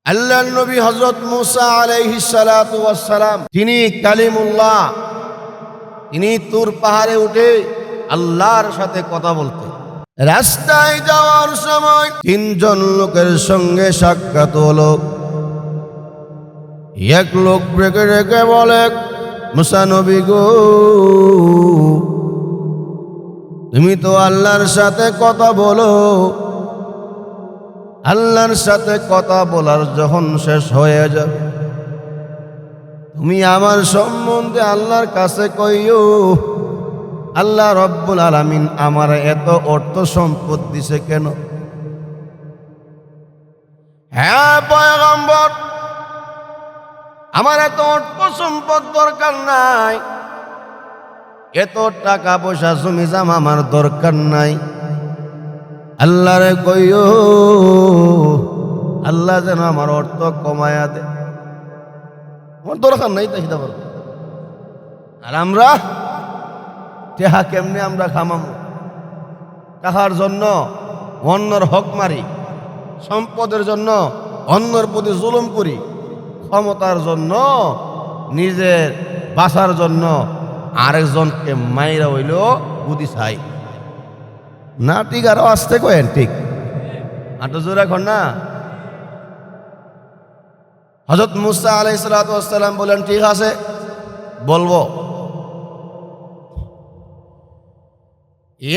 আল্লাহর নবী হযরত মুসা আলাইহিস সালাতু ওয়াস সালাম, তিনি কালিমুল্লাহ, তিনি তুর পাহাড়ে উঠে আল্লাহর সাথে কথা বলতেন। রাস্তায় যাওয়ার সময় তিনজন লোকের সঙ্গে সাক্ষাৎ হলো। এক লোক রেখে রেখে বলে, মুসা নবী গো, তুমি তো আল্লাহর সাথে কথা বলো। আল্লাহর সাথে কথা বলার যখন শেষ হয়ে যাবে, তুমি আমার সম্বন্ধে আল্লাহর কাছে কইও, আল্লাহ রব্বুল আলামিন আমার এত অর্থ সম্পদ দিছে কেন? হ্যাঁ পয়গম্বর, আমার এত অর্থ সম্পদ দরকার নাই, এত টাকা পয়সা জমি জামা আমার দরকার নাই। আল্লাহরে কইও, আল্লাহ যেন আমার অর্থ কমায়া দে, আমার দরকার নাই তাই হিসাব। আর আমরা টেহা কেমনে আমরা খামামো? টাকার জন্য অন্যর হক মারি, সম্পদের জন্য অন্যর প্রতি জুলুম করি, ক্ষমতার জন্য নিজের বাঁচার জন্য আরেকজনকে মাইরা হইল বুদ্ধি চাই না। ঠিক আরো আসতে কয়েন ঠিক আটো জোর এখন না। হযরত মুসা আলাইহিস সালাতু ওয়াস সালাম বলেন, ঠিক আছে বলবো।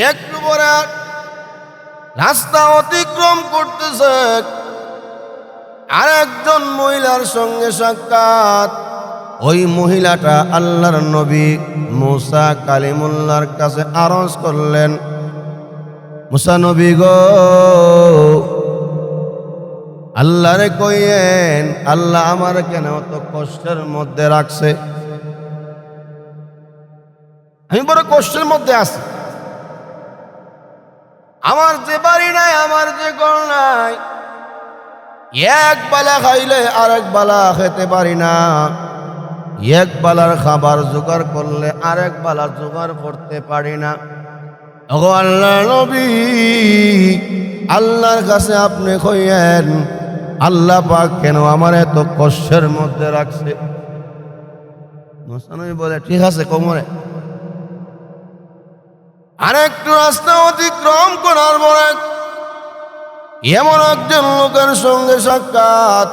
একটু পরে রাস্তা অতিক্রম করতেছে, আরেকজন মহিলার সঙ্গে সাক্ষাৎ। ওই মহিলাটা আল্লাহর নবী মুসা কালিমুল্লাহর কাছে আরজ করলেন, মুসা নবী গো, আল্লাহরে কইয়েন আল্লাহ আমার কেন অত কষ্টের মধ্যে রাখছে? আমি বড় কষ্টের মধ্যে আছি, আমার যে বাড়ি নাই, আমার যে ঘর নাই, এক বেলা খাইলে আরেক বেলা খেতে পারি না, এক বেলার খাবার জোগাড় করলে আরেক বেলা জোগাড় করতে পারি না। ওগো আল্লাহর নবী, আল্লাহর কাছে আপনি কইয়েন আল্লাহ পাক কেন আমার এত কষ্টের মধ্যে রাখছে? মুসা নবী বলে, ঠিক আছে কোমরে। আরেকটু রাস্তা অতিক্রম করার পরে এমন একজন লোকের সঙ্গে সাক্ষাৎ,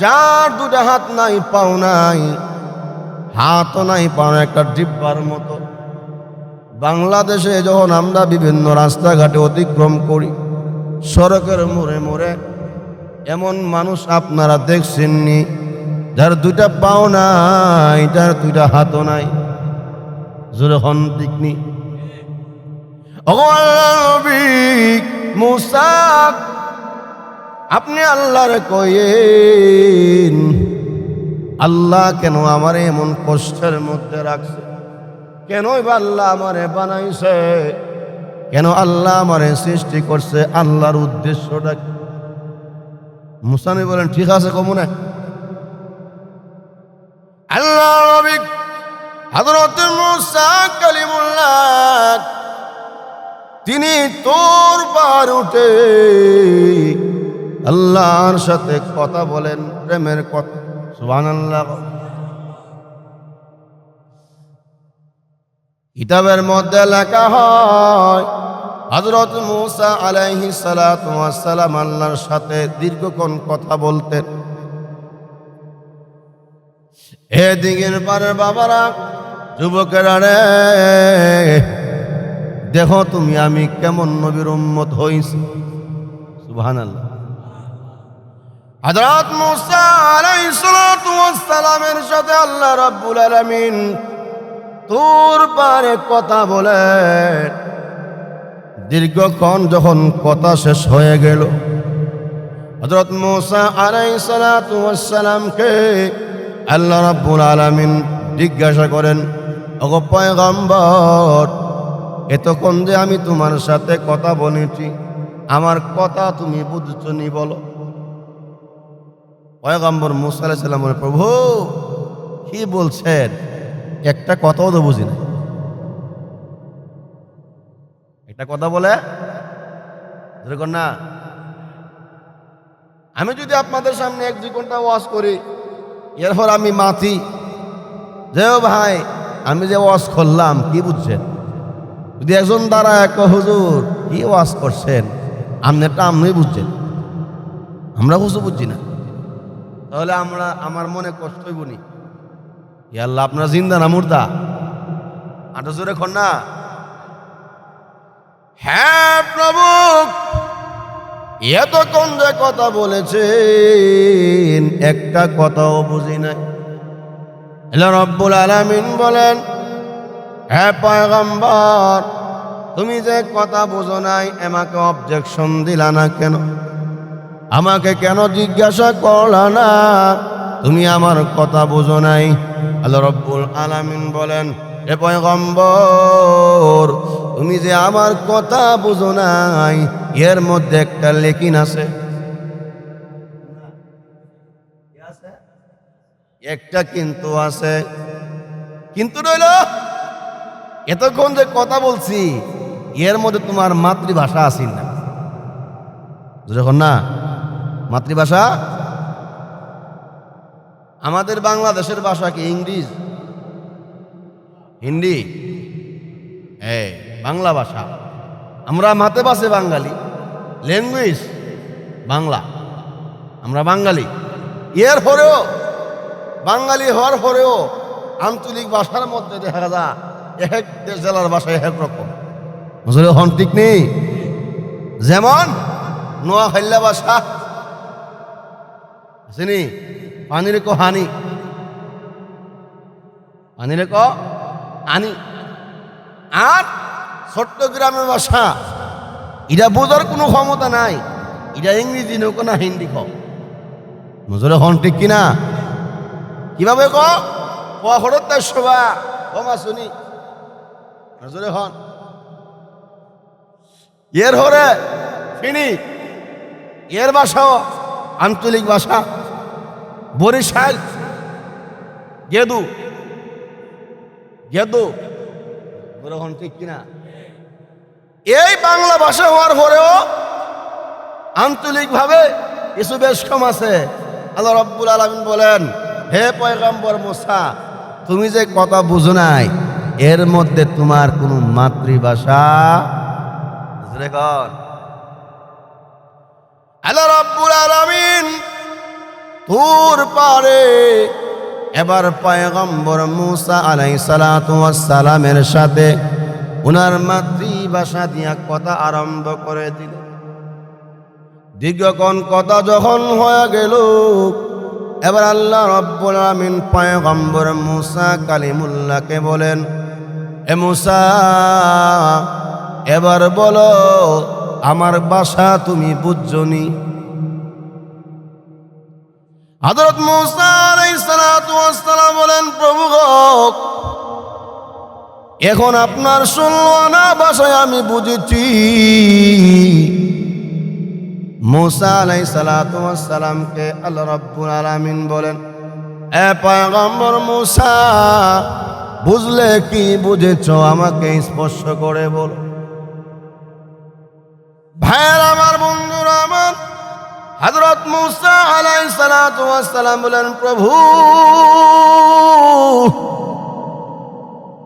যার দুটা হাত নাই, পাও নাই, হাতও নাই, পাও নাই, একটা ডিব্বার মতো। বাংলাদেশে যখন আমরা বিভিন্ন রাস্তাঘাটে অতিক্রম করি, সড়কের মোড়ে মোড়ে এমন মানুষ আপনারা দেখছেননি, যার দুইটা পাও নাই, যার দুইটা হাতও নাই? জোরে হন দিকনি। মুসা, আপনি আল্লাহর কইয়েন আল্লাহ কেন আমারে এমন কষ্টের মধ্যে রাখছে? কেনই বা আল্লাহ আমারে বানাইছে? কেন আল্লাহ আমারে সৃষ্টি করছে? আল্লাহর উদ্দেশ্যটা কি? মুসা নবী বলেন, ঠিক আছে কমুনে। আল্লাহ নবী হযরত মুসা কালিমুল্লাহ তিনি তোর পার উঠে আল্লাহর সাথে কথা বলেন, প্রেমের কথা। সুবহানাল্লাহ। কিতাবের মধ্যে লেখা হয় হযরত মুসা আলাইহিস সালাতু ওয়াস সালাম আল্লাহর সাথে দীর্ঘক্ষণ কথা বলতেন। এদিকের পারের বাবারা, যুবকেরা রে, দেখো তুমি আমি কেমন নবীর উম্মত হইছি। সুবহানাল্লাহ। হযরত মুসা আলাইহিস সালাতু ওয়াস সালামের সাথে আল্লাহ রাব্বুল আলামিন তুর পারে কথা বলে দীর্ঘক্ষণ যখন কথা শেষ হয়ে গেল, হযরত মুসা আলাইহিস সালাতু ওয়াস সালামকে আল্লাহ রাব্বুল আলামিন জিজ্ঞাসা করেন, ওগো পয়গম্বর, এতক্ষণ যে আমি তোমার সাথে কথা বলেছি, আমার কথা তুমি বুঝছো নি বলো? পয়গম্বর মুসা আলাইহিস সালাম বলে, প্রভু কি বলছেন? একটা কথাও তো বুঝি না। একটা কথা বলে এরকম না, আমি যদি আপনাদের সামনে 1-2 ঘন্টা ওয়াজ করি, এরপর আমি মাথি যে ও ভাই আমি যে ওয়াজ করলাম কি বুঝছেন? যদি একজন দাঁড়ায় এক হুজুর কি ওয়াজ করছেন, আপনারটা আপনি বুঝছেন, আমরা কিছু বুঝছি না, তাহলে আমার মনে কষ্ট হইব নি? আল্লাহ আপনারা জিন্দা না মুর্দা? আটা জোরে খন না। হ্যাঁ প্রভু, এতক্ষণ যে কথা বলেছেন একটা কথাও বুঝি নাই। আল্লাহ রাব্বুল আলামিন বলেন, হ্যাঁ পয়গম্বর, তুমি যে কথা বুঝো নাই আমাকে অবজেকশন দিলা না কেন? আমাকে কেন জিজ্ঞাসা করলা না তুমি আমার কথা বুঝো নাই? আল্লাহ রাব্বুল আলামিন বলেন, হে পয়গম্বর, তুমি যে আমার কথা বুঝো নাই এর মধ্যে একটা লেকিন আছে, একটা কিন্তু আছে। কিন্তু রইল এতক্ষণ যে কথা বলছি এর মধ্যে তোমার মাতৃভাষা আসিল না, যখন না মাতৃভাষা। আমাদের বাংলাদেশের ভাষা কি ইংরেজি, হিন্দি? বাংলা ভাষা। আমরা মাতে বাসে বাঙালি, ল্যাঙ্গুয়েজ বাংলা, আমরা বাঙালি। এর পরেও বাঙালি হওয়ার পরেও আঞ্চলিক ভাষার মধ্যে দেখা যায় এক জেলার ভাষা এক রকম, বুঝলে হন ঠিক নেই? যেমন নোয়াখাইল্লা ভাষা চিনি, পানির কো হানি, পানির কো আনি। আর চট্টগ্রামের ভাষা এটা বোঝার কোনো ক্ষমতা নাই, এটা ইংরেজি নৌকো না হিন্দি কো, বুঝলে হন ঠিক কিনা? কিভাবে কো হরতার সভা কমা শুনি, বুঝলে হন। এর হরে ফিনি, এর ভাষাও আঞ্চলিক ভাষা। বরিশাল গেদু, গেদু, এখন ঠিক কিনা? এই বাংলা ভাষা হওয়ার পরেও আঞ্চলিক ভাবে কিছু বেশ কম আছে। আল্লাহ রাব্বুল আলামিন বলেন, হে পয়গম্বর মুসা, তুমি যে কথা বুঝো নাই এর মধ্যে তোমার কোন মাতৃভাষা। আল্লাহ রাব্বুল আলামিন তুর পারে এবার পয়গম্বর মুসা আলাইহিস সালাতু ওয়াস সালামের সাথে উনার মাতৃভাষা দিয়া কথা আরম্ভ করে দিল। দীর্ঘক্ষণ কথা যখন হয়ে গেল, এবার আল্লাহ রাব্বুল আলামিন পয়গম্বর মুসা কালিমুল্লাহকে বলেন, এ মুসা, এবার বলো আমার ভাষা তুমি বুঝছনি? হযরত মুসা আলাইহিস সালাতু ওয়াস সালাম বলেন, প্রভু গো, এখন আপনার শুনলো না ভাষায় আমি বুঝেছি। মুসা আলাইহিস সালাতু ওয়াস সালামকে আল্লাহ রাব্বুল আলামিন বলেন, এ পয়গম্বর মুসা, বুঝলে কি বুঝেছো আমাকে স্পর্শ করে বলো। ভাইয়ের আমার, বন্ধুরা আমার, হযরত মুসা আলাইহিস সালাতু ওয়াস সালাম বলেন, প্রভু,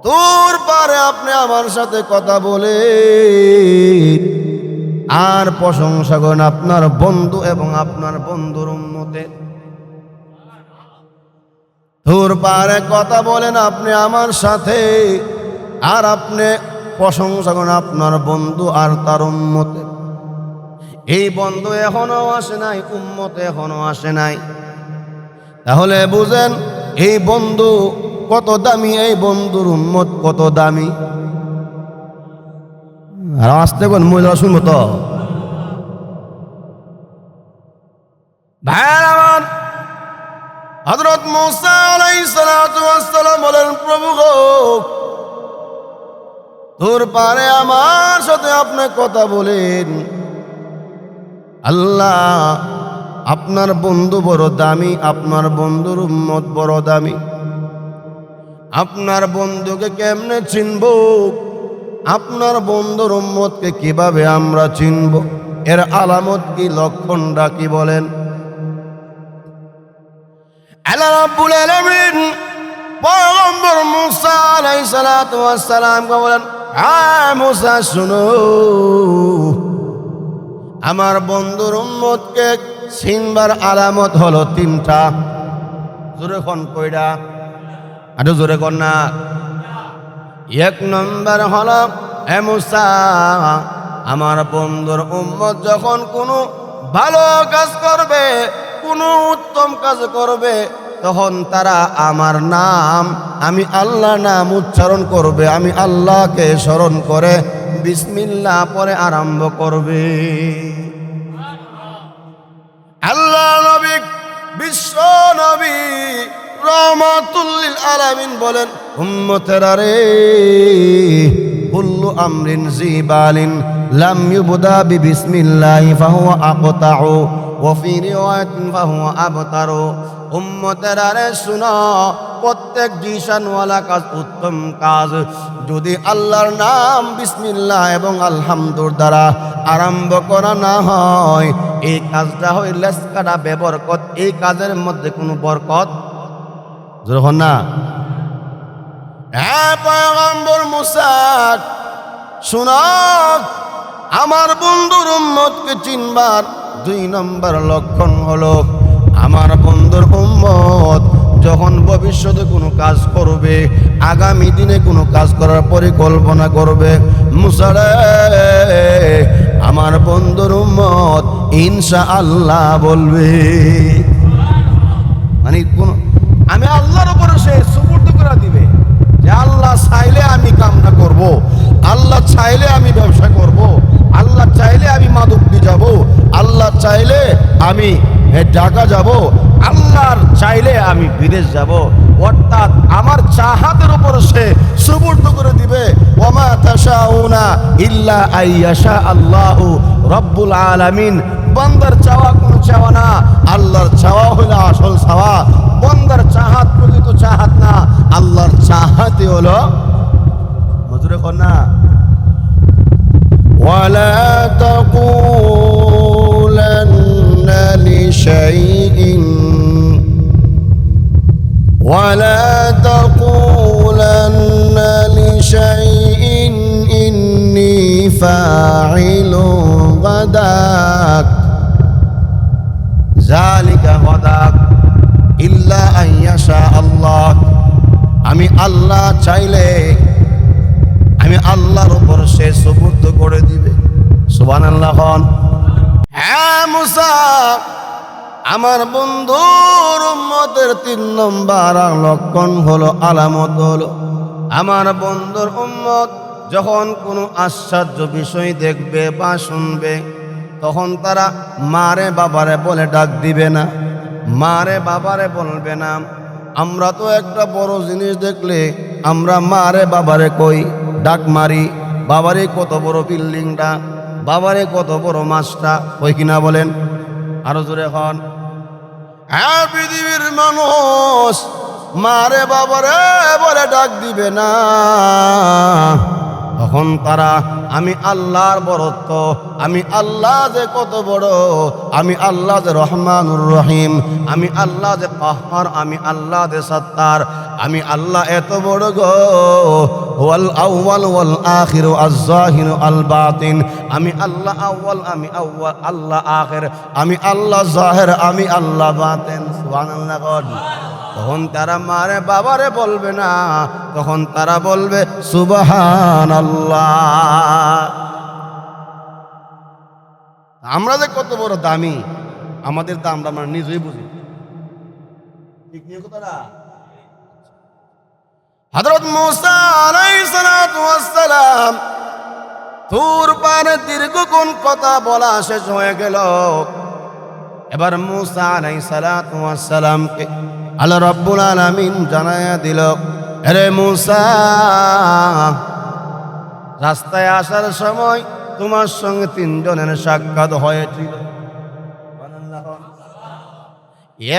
তোর পারে আপনি আমার সাথে কথা বলে আর প্রশংসা করেন আপনার বন্ধু এবং আপনার বন্ধুর উম্মতের। তোর পারে কথা বলেন আপনি আমার সাথে, আর আপনি প্রশংসা করেন আপনার বন্ধু আর তার উম্মতের। এই বন্ধু এখনো আসে নাই, উম্মত এখনো আসে নাই। তাহলে বুঝেন এই বন্ধু কত দামি, এই বন্ধুর উম্মত কত দামি। আর আসতে কোন মহিলা শুনবো তো ভাইয়ের আমার। হযরত মুসা আলাইহিস সালাতু ওয়াস সালাম বলেন, প্রভু গো, তোর পারে আমার সাথে আপনি কথা বলেন। আল্লাহ, আপনার বন্ধু বড় দামি, আপনার বন্ধুর উম্মত বড় দামি। আপনার বন্ধুকে কেমনে চিনব, আপনার বন্ধুর উম্মতকে কিভাবে আমরা চিনব, এর আলামত কি, লক্ষণটা কি বলেন? রব্বুল আলামিন পয়গম্বর মুসা আলাইহিস সালাতু ওয়াস সালামকে বলেন, হ্যাঁ মুসা শুনো, আমার বন্ধুর উম্মতকে চিনবার আলামত হলো তিনটা। জোরে কোন কয়টা? আরো জোরে কোন না। এক নম্বর হলো, হে মুসা, আমার বন্ধুর উম্মত যখন কোনো ভালো কাজ করবে, কোনো উত্তম কাজ করবে, তখন তারা আমার নাম, আমি আল্লাহ নাম উচ্চারণ করবে, আমি আল্লাহকে স্মরণ করে বিসমিল্লাহ পরে আরম্ভ করবে। আল্লাহ নবী, বিশ্ব নবী রহমাতুল লিল আলামিন বলেন, উম্মতেরা রে, কুল্লু আমরিন জিবালিন লাম ইউবদা বিসমিল্লাহি ফাহুয়া আকতাউ ওয়া ফি রিওয়ায়াতিন ফাহুয়া আবতারু। উম্মতেরা রে শুনো, প্রত্যেক জিশানওয়ালা কাজ, উত্তম কাজ যদি আল্লাহর নাম বিসমিল্লাহ এবং আলহামদুর দ্বারা আরম্ভ করা না হয়, এই কাজটা হয় লেসকাটা বেবরকত, এই কাজের মধ্যে কোনো বরকত যখন না। হ্যাঁ পয়গম্বর মুসা শুনো, আমার বন্ধুর উম্মতকে চিনবার 2 নম্বর লক্ষণ হলো, আমার বন্ধুর উম্মত যখন ভবিষ্যতে কোনো কাজ করবে, আগামী দিনে কোনো কাজ করার পরিকল্পনা করবে, মুসা রে, আমার বন্ধুর উম্মত ইনশাআল্লাহ বলবে। মানে কোন আমি আল্লাহর উপরে সে সুপুর্দ করে দিবে যে আল্লাহ চাইলে আমি কামনা করব, আল্লাহ চাইলে আমি ব্যবসা করব, আল্লাহ চাইলে আমি মাদক দিয়ে যাব, আল্লাহ চাইলে আমি ঢাকা যাব, আল্লাহর চাইলে আমি বিদেশ যাব। অর্থাৎ আমার চাহাতের উপর সে সুপুর্দ করে দিবে। ওয়ামা তাশাউনা ইল্লা আইয়াশা আল্লাহু রব্বুল আলামিন। বান্দার চাওয়া কোনো চাওয়া না, আল্লাহর চাওয়া হলো আসল চাওয়া। বান্দার চাহাত প্রকৃত চাহাত না, আল্লাহর চাহাতে হলো মজুরে কন্যা। ওয়ালা তাকুলান্না লিশাইইন ওয়ালা তাকুলান্না লিশাইইন ইন্নী ফাইলুন গাদাক যালিকা গাদাক ইল্লা আইয়াশা আল্লাহ। আমি আল্লাহ চাইলে আমি আল্লাহর উপর সে সুপুর্দ করে দিবে। সুবহানাল্লাহ। হ্যাঁ মুসা, আমার বন্ধুর উম্মতের 3 নম্বর লক্ষণ হলো, আলামত হলো, আমার বন্ধুর উম্মত যখন কোনো আশ্চর্য বিষয় দেখবে বা শুনবে, তখন তারা মারে বাবারে বলে ডাক দিবে না, মারে বাবারে বলবে না। আমরা তো একটা বড় জিনিস দেখলে আমরা মারে বাবারে কই, ডাক মারি, বাবারে কত বড় বিল্ডিংটা, বাবারে কত বড় মাছটা, কই কিনা বলেন? আরো জোরে হন। হ্যাঁ পৃথিবীর মানুষ মারে বাবারে বলে ডাক দিবে না, তখন তারা আমি আল্লাহর বড়ত্ব, আমি আল্লাহ যে কত বড়, আমি আল্লাহ যে রহমানুর রহিম, আমি আল্লাহ যে কাহ্হার, আমি আল্লাহ যে সত্তার, আমি আল্লাহ এত বড় গো। ওয়াল আউয়াল ওয়াল আখির আজ জাহির আল বাতিন, আমি আল্লাহ আউয়াল, আমি আউয়াল, আল্লাহ আখির, আমি আল্লাহ জাহির, আমি আল্লাহ বাতিন। সুবহানাল্লাহ। তখন তারা মারে বাবারে বলবে না, তখন তারা বলবে সুবহানাল্লাহ। আমরা যে কত বড় দামি, আমাদের দাম আমরা নিজেই বুঝি, ঠিক নিয়ে কথাটা। হযরত মুসা আলাইহিস সালাতু ওয়াস সালাম তুর পারে দীর্ঘক্ষণ কথা বলা শেষ হয়ে গেল। এবার মুসা আলাইহিস সালাতু ওয়াস সালামকে আল্লাহ রাব্বুল আলামিন জানায়া দিল, আরে মুসা, রাস্তায় আসার সময় তোমার সঙ্গে 3 জনের সাক্ষাৎ হয়েছিল।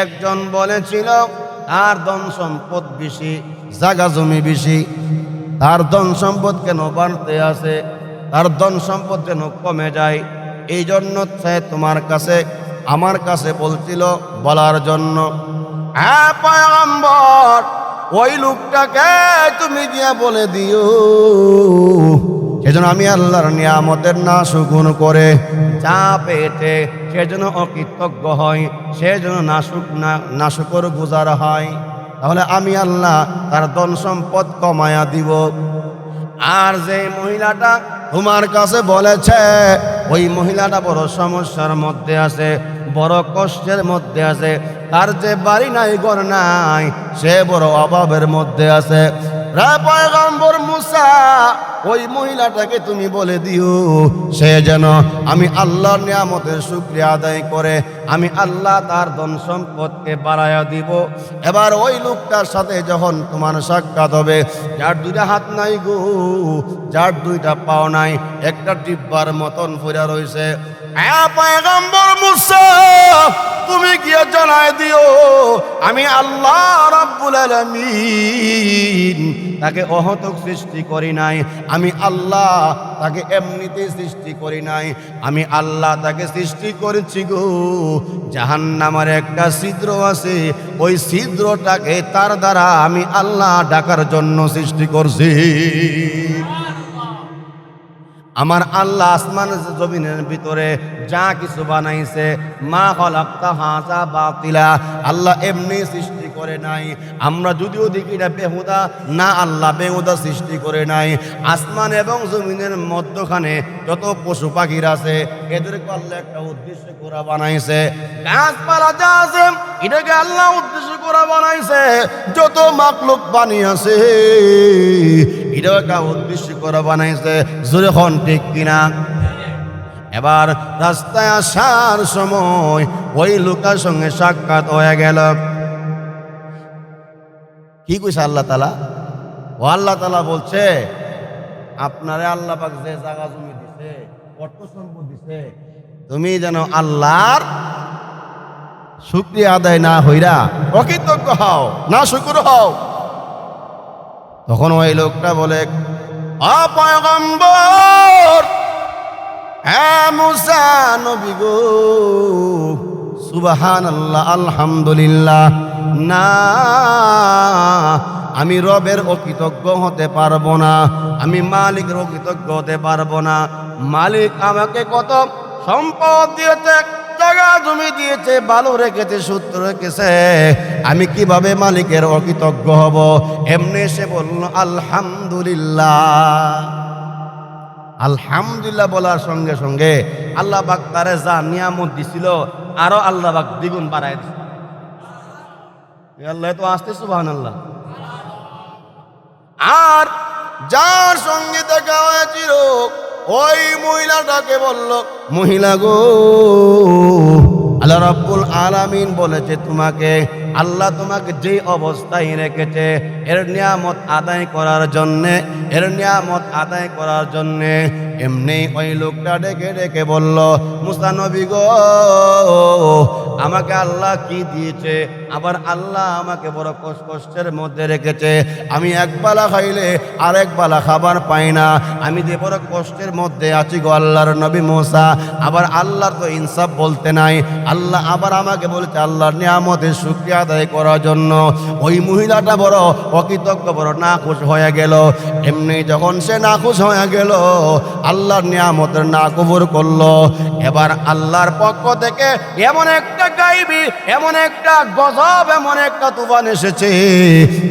একজন বলেছিল তার ধন সম্পদ বেশি, জায়গা জমি বেশি, তার ধন সম্পদ কেন বাড়তে আছে, তার ধন সম্পদ যেন কমে যায়, এই জন্য তোমার কাছে আমার কাছে বলছিল বলার জন্য। হ্যাঁ পয়গম্বর, ওই লোকটাকে তুমি গিয়া বলে দিও সেজন্য আমি আল্লাহর নিয়ামতের নাশুকুন করে যা পেয়েছে সেজন্য অকৃতজ্ঞ হয়, সেজন্য নাশুকর গুজার হয়। তাহলে আমি আল্লাহ তার ধন সম্পদ কমায়া দিব। আর যে মহিলাটা তোমার কাছে বলেছে, ওই মহিলাটা বড় সমস্যার মধ্যে আছে, বড় কষ্টের মধ্যে আছে, তার যে বাড়ি নাই ঘর নাই, সে বড় অভাবের মধ্যে আছে। পয়গম্বর মুসা, ওই মহিলাটাকে তুমি বলে দিও সে যেন আমি আল্লাহর নিয়ামতের শুকরিয়া আদায় করে আমি আল্লাহ তার ধন সম্পদকে বাড়াইয়া দিব। এবার ওই লোকটার সাথে যখন তোমার সাক্ষাৎ হবে, যার দুইটা হাত নাই গো, যার দুইটা পাও নাই, একটা ডিব্বার মতন ফিরা রয়েছে, পয়গম্বর মুসা তুমি গিয়ে জানাই দিও আমি আল্লাহ রাব্বুল আলামিন তাকে অহতক সৃষ্টি করি নাই, আমি আল্লাহ তাকে এমনিতে সৃষ্টি করি নাই, আমি আল্লাহ তাকে সৃষ্টি করেছি গো জাহান্নামের একটা ছিদ্র আছে, ওই ছিদ্রটাকে তার দ্বারা আমি আল্লাহ ডাকার জন্য সৃষ্টি করছি। আমার আল্লাহ আসমান জমিনের ভিতরে যা কিছু বানাইছে, মা খালাকতা হাযা বাতিলা, আল্লাহ এমনি সৃষ্টি করে নাই। আমরা যদিও দেখি এটা বেহুদা, না আল্লাহ বেহুদা সৃষ্টি করে নাই। আসমান এবং জমিনের মধ্যখানে যত পশু পাখির আছে এদেরকে আল্লাহ একটা উদ্দেশ্য করে বানাইছে। গাছপালা যা আছে এটাকে আল্লাহ উদ্দেশ্য করে বানাইছে। যত মাখলুক বানিয়েছে এটাও একটা উদ্দেশ্য করে বানাইছে। জোরে খন ঠিক কিনা? এবার রাস্তায় আসার সময় ওই লোকের সঙ্গে সাক্ষাৎ হয়ে গেল। কি কইছে আল্লাহ তাআলা? ও আল্লাহ তাআলা বলছে আপনারে আল্লাহ পাক যে জায়গা জমি দিছে, অর্থ সম্পদ দিছে, তুমি যেন আল্লাহর শুকরিয়া আদায় না হইরা অকৃতজ্ঞ হও, না শুকর হও। তখন ওই লোকটা বলে, পয়গম্বর, হ্যাঁ মুসা নবী গো, সুবহানাল্লাহ আলহামদুলিল্লাহ, না আমি রবের অকৃতজ্ঞ হতে পারবো না, আমি মালিকের অকৃতজ্ঞ হতে পারবো না। মালিক আমাকে কত সম্পদ দিয়েছে, জায়গা জমি দিয়েছে, ভালো রেখেছে, সূত্র রেখেছে, আমি কিভাবে মালিকের অকৃতজ্ঞ হব? এমনি সে বলল আলহামদুলিল্লাহ। আলহামদুলিল্লাহ বলার সঙ্গে সঙ্গে আল্লাহ পাক তারে যা নিয়ামত দিছিল আরো আল্লাহ পাক দ্বিগুণ বাড়ায় দিছিল। আল্লাহ তো আসতে সুবহানাল্লাহ। আর যার সঙ্গে দেখা হয়েছিল ওই মহিলাটাকে বলল, মহিলা গো, আল্লাহ রাব্বুল আলামিন বলেছে তোমাকে, আল্লাহ তোমাকে যে অবস্থায় রেখেছে এর নিয়ামত আদায় করার জন্যে, এর নিয়ামত আদায় করার জন্যে। এমনি ওই লোকটা ডেকে ডেকে বলল, মুসা নবী গো, আমাকে আল্লাহ কি দিয়েছে, আবার আল্লাহ আমাকে বড় কষ্টের মধ্যে রেখেছে, আমি একবেলা খাইলে আরেক বেলা খাবার পাই না, আমি যে বড় কষ্টের মধ্যে আছি গো আল্লাহর নবী মুসা। আবার আল্লাহর তো ইনসাফ বলতে নাই, আল্লাহ আবার আমাকে বলছে আল্লাহর নিয়ামতের শুকরিয়া আদায় করার জন্য। ওই মহিলাটা বড় অকৃতজ্ঞ, বড় নাখুশ হয়ে গেল। এমনি যখন সে নাখুশ হয়ে গেল, আল্লাহর নিয়ামতের না কবুল করলো। এবার আল্লাহর পক্ষ থেকে এমন একটা গাইবি, এমন একটা গজব, এমন একটা তুফান এসেছে,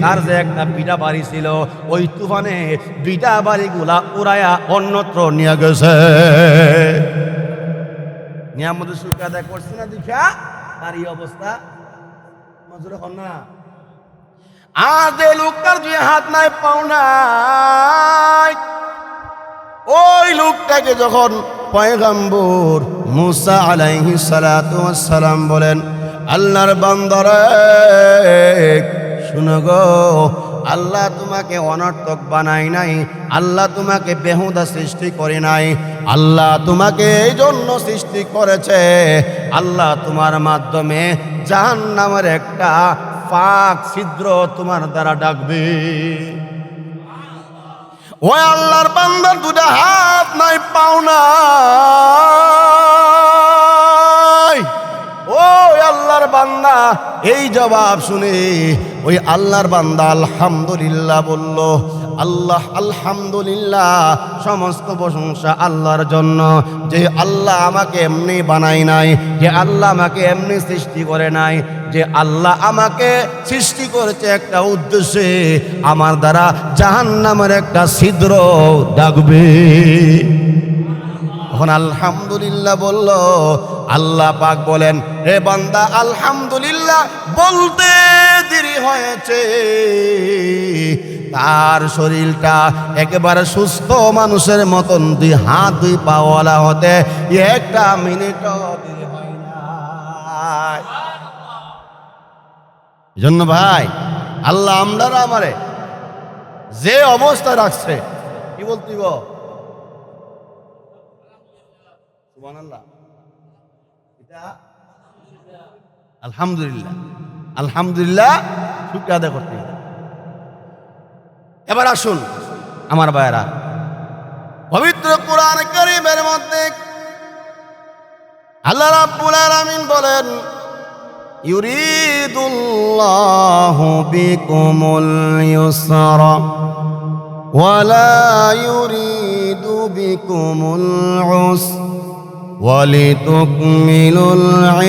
তার যে একটা বিটা বাড়ি ছিল ওই তুফানে বিটা বাড়িগুলা উড়াইয়া অন্যত্র নিয়ে গেছে। নিয়ামতের শুকরিয়া আদায় করছে না দেখা তার এই অবস্থা। মজুর হন না। আর যে লোকটার যে হাত নাই পাও নাই, ওই লোকটাকে যখন পয়গম্বর মুসা আলাইহিস সালাতু ওয়াস সালাম বলেন, আল্লাহর বান্দারে শুনো গো, আল্লাহ তোমাকে অনর্থক বানাই নাই, আল্লাহ তোমাকে বেহুদা সৃষ্টি করে নাই, আল্লাহ তোমাকে এই জন্য সৃষ্টি করেছে, আল্লাহ তোমার মাধ্যমে জাহান্নামের একটা ফাঁক ছিদ্র তোমার দ্বারা ডাকবে। ওই আল্লাহর বান্দার দুটা হাত নাই পাও নাই, ওই ওই আল্লাহর বান্দা এই জবাব শুনে ওই আল্লাহর বান্দা আলহামদুলিল্লাহ বলল। আল্লাহ আলহামদুলিল্লাহ, সমস্ত প্রশংসা আল্লাহর জন্য, যে আল্লাহ আমাকে এমনি বানায় নাই, যে আল্লাহ আমাকে এমনি সৃষ্টি করে নাই, যে আল্লাহ আমাকে সৃষ্টি করেছে একটা উদ্দেশ্যে, আমার দ্বারা জাহান্নামের একটা ছিদ্র ডাকবে। তখন আলহামদুলিল্লাহ বলল। আল্লাহ পাক বলেন, হে বান্দা, আলহামদুলিল্লাহ বলতে দেরি হয়েছে, তার শরীরটা একেবারে সুস্থ মানুষের মতন, দুই হাত দুই পাওয়ালা হতে একটা মিনিটও দেরি হয় না। এজন্য ভাই, আল্লাহ আমরারা আমারে যে অবস্থা রাখছে, কি বলতিব সুবহানাল্লাহ, এটা আলহামদুলিল্লাহ, আলহামদুলিল্লাহ শুকরিয়া আদায় করতে হবে। এবার আসুন আমার ভাইরা, পবিত্র কোরআন কারীমের মধ্যে আল্লাহ রাব্বুল আলামিন বলেন, ইউরিদুল্লাহু বিকুমুল ইউসরা ওয়ালা ইউরিদু বিকুমুল উসরা ওয়ালিতুকমিলুল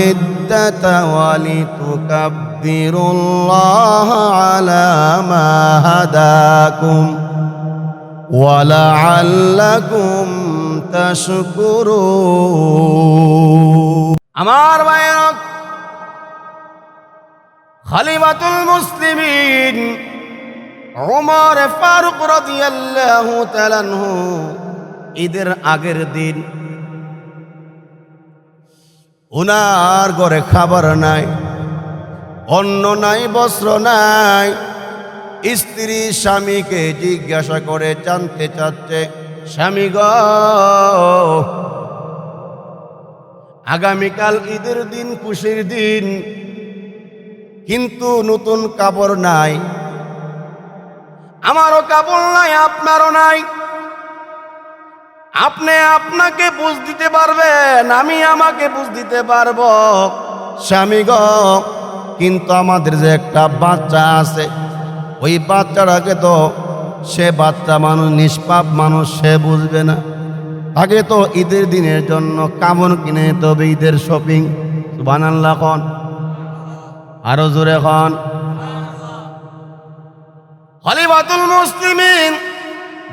ইদ্দাতা ওয়ালিতুকাব্বিরুল্লাহা আলা মা হাদাকুম ওয়ালাআল্লাকুম তাশকুরুন। আমার ভাইরা, খলিফাতুল মুসলিমিন ওমর ফারুক রাদিয়াল্লাহু তাআলা আনহু ঈদের আগের দিন ওনার ঘরে খাবার নাই, অন্ন নাই, বস্ত্র নাই। স্ত্রী স্বামীকে জিজ্ঞাসা করে জানতে চাচ্ছে, স্বামী গো, আগামীকাল ঈদের দিন, খুশির দিন, কিন্তু নতুন কাপড় নাই, আমারও কাপড় নাই, আপনারও নাই। আপনি আপনাকে বুঝ দিতে পারবেন, আমি আমাকে বুঝ দিতে পারবো। স্বামী গো, কিন্তু আমাদের যে একটা বাচ্চা আছে, ওই বাচ্চাটাকে তো, সে বাচ্চা মানুষ, নিষ্পাপ মানুষ, সে বুঝবে না। তাকে তো ঈদের দিনের জন্য কাপড় কিনে দিতে হবে, ঈদের শপিং। সুবহানাল্লাহ খন, আরো জোরে খন। খলিফাতুল মুসলিমিন,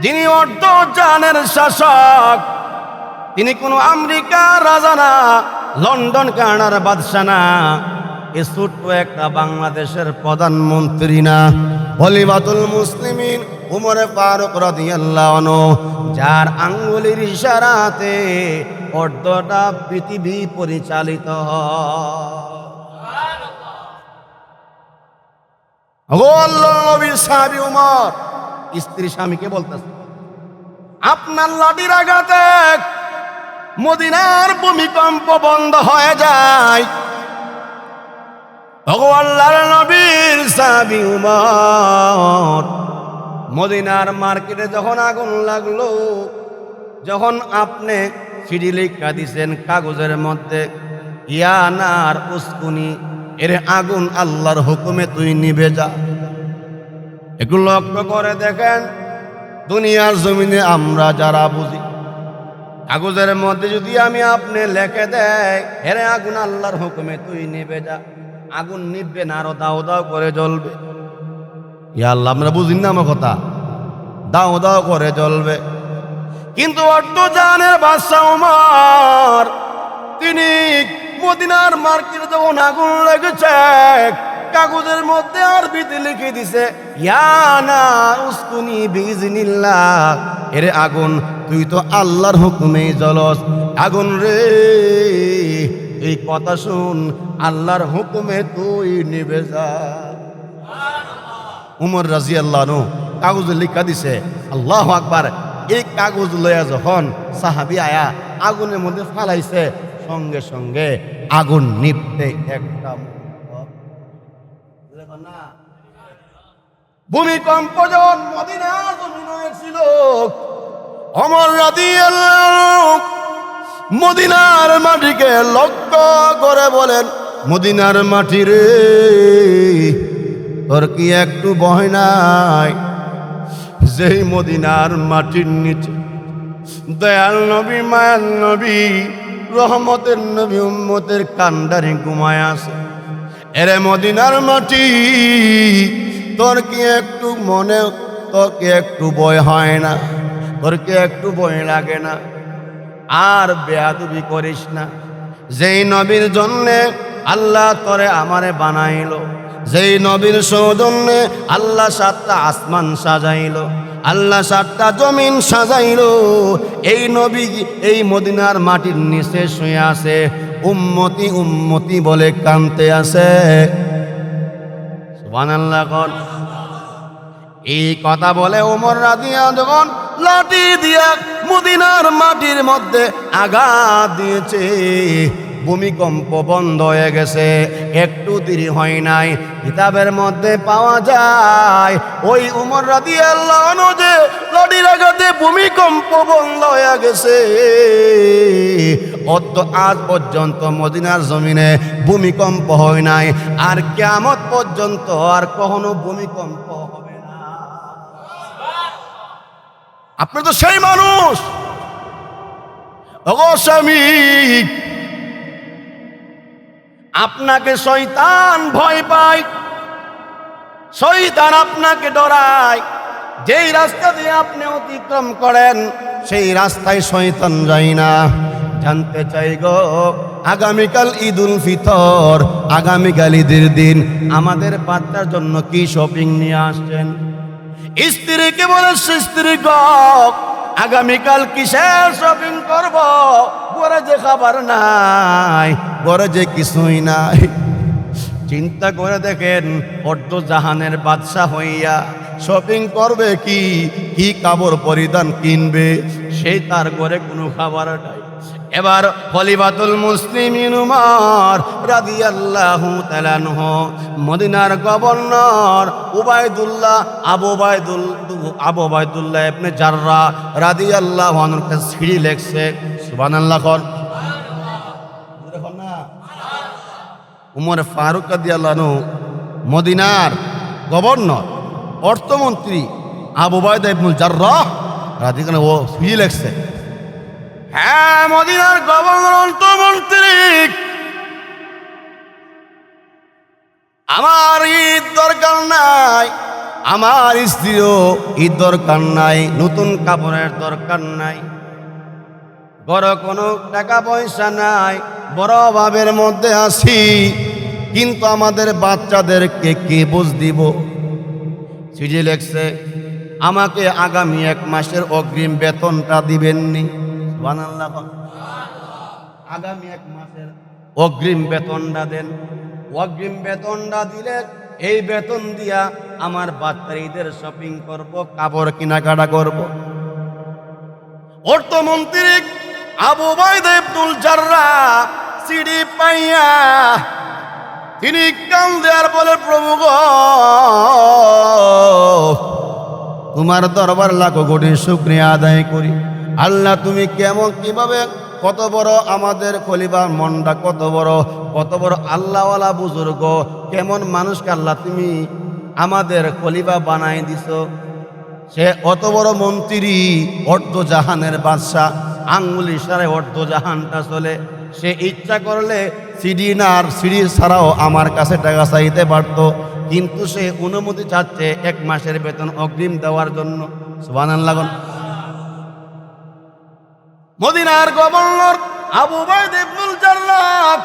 যিনি অর্ধ জাহানের শাসক, তিনি কোনো আমেরিকার রাজা না, লন্ডন কানাডার বাদশা না, এ ছোট্ট একটা বাংলাদেশের প্রধানমন্ত্রী না। খলিফাতুল মুসলিমিন উমর ফারুক রাদিয়াল্লাহু আনহু, যার আঙ্গুলের ইশারাতে অর্ধটা পৃথিবী পরিচালিত হয়। আল্লাহর নবীর সাহাবী উমর স্ত্রী স্বামীকে বলতেছে, আপনার লাঠির আঘাতে মদিনার ভূমিকম্প বন্ধ হয়ে যায়। আল্লাহর নবীর সাহাবী উমর, মদিনার মার্কেটে যখন আগুন লাগলো, যখন আপনি চিঠি লিখা দিছেন কাগজের মধ্যে, ইয়া নার উসকুনি, এর আগুন আল্লাহর হুকুমে তুই নিভে যা। এগুলো লক্ষ্য করে দেখেন, দুনিয়ার জমিনে আমরা যারা বুঝি, কাগজের মধ্যে যদি আমি আপনি লিখে দেয়, এর আগুন আল্লাহর হুকুমে তুই নিভে যা, আগুন নিভবে না, আরো দাও দাও করে জ্বলবে। ইয়া আল্লাহ, আমরা বুঝি না আমার কথা, দাও দাও করে জ্বলবে। কিন্তু অর্ধ জাহানের বাদশা ওমর, তিনি মদিনার মার্কেটে যখন আগুন লেগেছে, কাগজের মধ্যে আরবিতে লিখে দিছে, ইয়া নার উসকুনি বিইজনিল্লাহ, এর আগুন তুই তো আল্লাহর হুকুমে জ্বলস। আগুন রে, এই কথা শুন, আল্লাহর হুকুমে তুই নিভে যা। উমর রাদিয়াল্লাহু আনহু কাগজে লিখা দিছে, আল্লাহু আকবার। এই কাগজ লইয়া যখন সাহাবী আয়া আগুনের মধ্যে ফালাইছে, সঙ্গে সঙ্গে আগুন নিভতে একটা ভূমিকম্প যখন মদিনার জমিন হয়েছিল, ওমর রাদিয়াল্লাহু মদিনার মাটিকে লক্ষ্য করে বলেন, মদিনার মাটি রে, তোর কি একটু ভয় নাই? যেই মদিনার মাটির নিচে দয়াল নবী, মায়াল নবী, রহমতের নবী, উম্মতের কান্ডারি ঘুমায় আছে। এরে মদিনার মাটি, তোর কি একটু মনে, তোর কি একটু ভয় হয় না? তোর কি একটু ভয় লাগে না? আর বেয়াদবি করিস না। যেই নবীর জন্যে আল্লাহ তোরে আমারে বানাইলো, যেই নবীর সৌজন্যে আল্লাহ 7টা আসমান সাজাইলো, আল্লাহ 7টা জমিন সাজাইলো, এই নবী এই মদিনার মাটির নিচে শুয়ে আছে, উম্মতি উম্মতি বলে কাঁদতে আছে। সুবহানাল্লাহ কোন। এই কথা বলে ওমর রাদিয়াল্লাহু যখন লাঠি দিয়া মদিনার মাটির মধ্যে আঘাত দিয়েছে, ভূমিকম্প বন্ধ হয়ে গেছে। একটু দেরি হয় নাই। কিতাবের মধ্যে পাওয়া যায় ওই উমর রাদিয়াল্লাহু আনহু যে লাঠির আঘাতে ভূমিকম্প বন্ধ হয়ে গেছে, অত আজ পর্যন্ত মদিনার জমিনে ভূমিকম্প হয় নাই, আর কিয়ামত পর্যন্ত আর কখনো ভূমিকম্প হবে না। আপনি তো সেই মানুষ। ওগো স্বামী, আপনাকে শয়তান ভয় পায়, শয়তান আপনাকে ডরায়। যেই রাস্তা দিয়ে আপনি অতিক্রম করেন সেই রাস্তায় শয়তান যায় না। জানতে চাই গো, আগামীকাল ঈদুল ফিতর, আগামীকাল ঈদের দিন আমাদের বাচ্চার জন্য কি শপিং নিয়ে আসছেন? স্ত্রীকে বলেছে, স্ত্রী গো আগামীকাল কিসের শপিং করব? ঘরে যে খাবার নাই, ঘরে যে কিছুই নাই। চিন্তা করে দেখেন, অর্ধ জাহানের বাদশা হইয়া শপিং করবে কি? কি কাপড় পরিধান কিনবে? সেই তার ঘরে কোনো খাবার নাই। এবার খলিফাতুল মুসলিমিন উমর রাদিয়াল্লাহু তাআলা আনহু, মদিনার গভর্নর আবু ওবায়দুল্লাহ ইবনে জাররাহ রাদিয়াল্লাহু আনহুর কাছে চিঠি লিখছে। সুবহানাল্লাহ কোন। উমর ফারুক রাদিয়াল্লাহু আনহু মদিনার গভর্নর, অর্থমন্ত্রী আবু ওবায়দা ইবনে জাররাহ রাদিয়াল্লাহু আনহু ও চিঠি লিখছে। হ্যাঁ, মদিনার গভর্নর, অর্থমন্ত্রী, আমার ঈদ দরকার নাই, আমার স্ত্রীও ঈদ দরকার নাই, নতুন কাপড়ের দরকার নাই, বড় কোনো টাকা পয়সা নাই, বড় অভাবের মধ্যে আছি, কিন্তু আমাদের বাচ্চাদেরকে কে বুঝ দিব? চিঠি লেখছে, আমাকে আগামী 1 মাসের অগ্রিম বেতনটা দিবেননি? সুবহানাল্লাহ। আগামী 1 মাসের অগ্রিম বেতনটা দেন। অগ্রিম বেতনটা দিলে এই বেতন দিয়া আমার বাচ্চার ঈদের শপিং করব, কাপড় কেনাকাটা করব। অর্থমন্ত্রী আবু ওবায়দা ইবনুল জাররাহ চিঠি পাইয়া তিনি কান্দে আর বলে, প্রভু গো, তোমার দরবার লাখো কোটি শুকরিয়া আদায় করি। আল্লাহ, তুমি কেমন কিভাবে, কত বড় আমাদের খলিফার মনটা, কত বড় আল্লাহওয়ালা বুজুর্গ, কেমন মানুষকে আল্লাহ তুমি আমাদের খলিফা বানাই দিছো। সে অত বড় মন্ত্রী, অর্ধ জাহানের বাদশাহ, আঙ্গুল ইশারায় অর্ধ জাহানটা চলে। সে ইচ্ছা করলে সিঁড়ি ছাড়াও আমার কাছে টাকা চাইতে পারতো, কিন্তু সে অনুমতি চাচ্ছে 1 মাসের বেতন অগ্রিম দেওয়ার জন্য। সুবহানাল্লাহ। মদিনার গভর্নর আবু ওবায়দা ইবনুল জাররাহ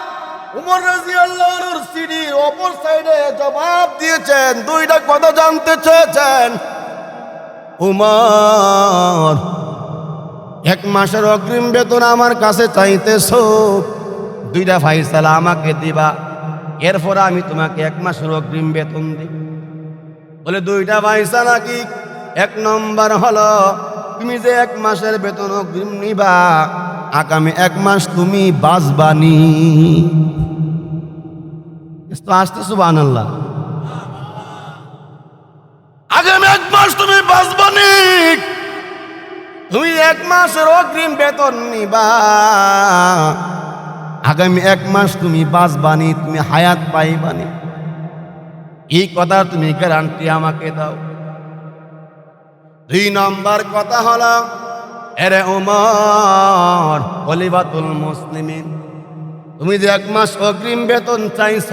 উমর রাদিয়াল্লাহু আনহুর সিঁড়ির অপর সাইডে জবাব দিয়েছেন, 2টা কথা জানতে চেয়েছেন। উমর, 1 মাসের অগ্রিম বেতন আমার কাছে চাইতেছো, 2টা ফায়সালা আমাকে দিবা, এরপর আমি তোমাকে 1 মাসের অগ্রিম বেতন দিব। বলে 2টা ফায়সালা কি? 1 নম্বর হলো, তুমি যে 1 মাসের বেতন অগ্রিম নিবা, আগামী 1 মাস তুমি বাঁচবানি। আসতে সুবহানাল্লাহ। আগামী 1 মাস তুমি বাঁচবানি, তুমি 1 মাসের অগ্রিম বেতন নিবা, আগামী 1 মাস তুমি বাঁচবানি, তুমি হায়াত পাইবানি, এই কথা তুমি গ্যারান্টি আমাকে দাও। 2 নম্বর কথা হলো, এরে ওমর খলিফাতুল মুসলিমিন, তুমি যে 1 মাস অগ্রিম বেতন চাইছ,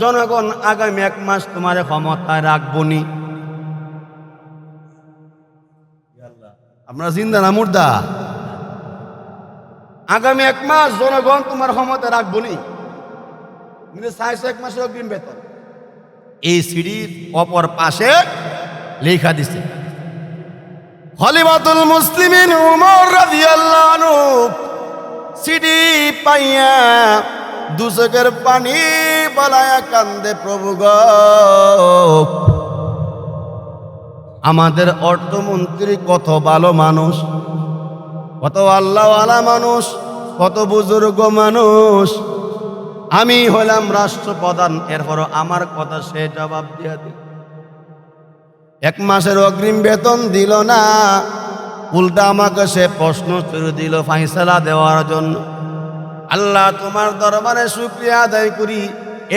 জনগণ আগামী 1 মাস তোমার ক্ষমতায় রাখবনি। আপনারা জিন্দা না মুর্দা? আগামী 1 মাস জনগণ তোমার ক্ষমতায় রাখবনি, তুমি চাইছ 1 মাসের অগ্রিম বেতন। এই সিঁড়ির অপর পাশে লেখা দিছে, খলিফাতুল মুসলিমিন উমর রাদিয়াল্লাহু আনহু সিঁড়ি পাইয়া দুচোখের পানি বলায়া কান্দে, প্রভু গো, আমাদের অর্থমন্ত্রী কত ভালো মানুষ, কত আল্লাহওয়ালা মানুষ, কত বুজুর্গ মানুষ, আমি হলাম রাষ্ট্রপ্রধান, এরপরও আমার কথা সে জবাব দিয়া দিল। 1 মাসের অগ্রিম বেতন দিল না, উল্টা আমাকে সে প্রশ্ন শুরু দিল ফাইসালা দেওয়ার জন্য। আল্লাহ তোমার দরবারে শুকরিয়া আদায় করি,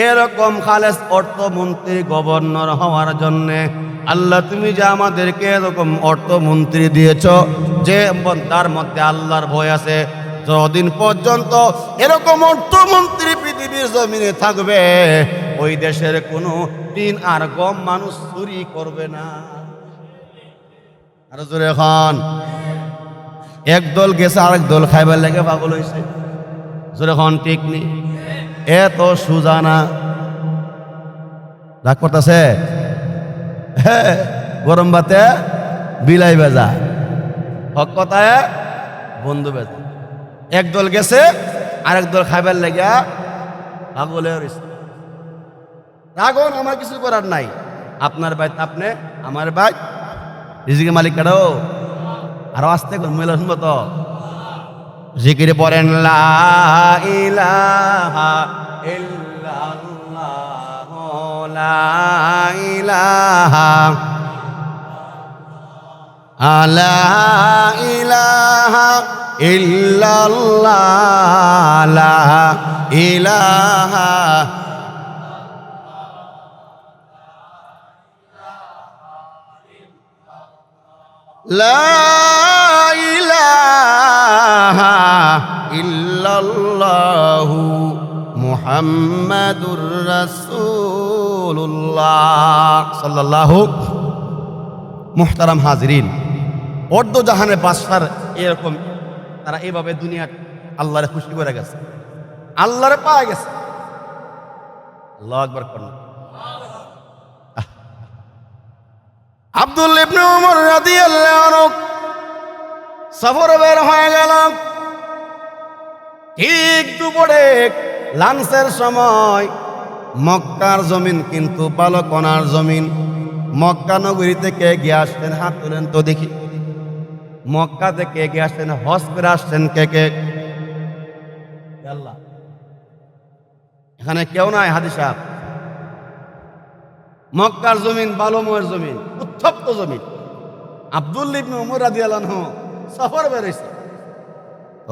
এরকম খালেস অর্থমন্ত্রী গভর্নর হওয়ার জন্যে। আল্লাহ তুমি যে আমাদেরকে এরকম অর্থমন্ত্রী দিয়েছ, যে তার মধ্যে আল্লাহর ভয় আছে, যতদিন পর্যন্ত এরকম অর্থমন্ত্রী পৃথিবীর জমিনে থাকবে, ওই দেশের কোনো দিন আর গম মানুষ চুরি করবে না। আর জোরে খান, একদল গেছে আরেক দল খাইবার লেগে পাগল হয়েছে। জোরে খান ঠিক নি? এত সুজানা রাগ করতেছে, গরম ভাতে বিলাই বেজা, হক কথায় বন্ধু বেজা। একদল গেছে আরেক দল খাইবার লেগে পাগল হয়ে রয়েছে। রাগন আমার কিছু করার নাই, আপনার ভাই আপনি, আমার ভাই, রিজিকের মালিক কারো। আরো আসতে মহিলা শুনবো তো, জিকিরে পড়েন লা ইলাহা ইল্লাল্লাহ, লা ইলাহা লা ইলাহা ইল্লাল্লাহ, লা ইলাহা লা ইলাহা ইল্লাল্লাহু মুহাম্মাদুর রাসূলুল্লাহ সাল্লাল্লাহু। মুহতারাম হাজিরিন, অর্ধ জাহানের বাদশার এরকম তারা এইভাবে দুনিয়ার আল্লাহরে খুশি করে গেছে, আল্লাহরে পাওয়া গেছে। আল্লাহু আকবার করুন। আব্দুল্লাহ ইবনে ওমর রাদিয়াল্লাহু আনহু সফরে বের হয়ে গেল। ঠিক দুপুরে লাঞ্চের সময়, মক্কার জমিন কিন্তু বালকনার জমিন। মক্কা নগরী থেকে গিয়ে আসছেন, হাত তুলেন তো দেখি। মক্কা থেকে গিয়ে আসছেন, হজ করে আসছেন কে কে? আল্লাহ, এখানে কেউ নাই হাদি সাহেব। মক্কার জমিন বালুময়ের জমিন, উত্তপ্ত জমিন। আব্দুল্লাহ ইবনে ওমর রাদিয়াল্লাহু আনহু সফর বেরিয়েছে।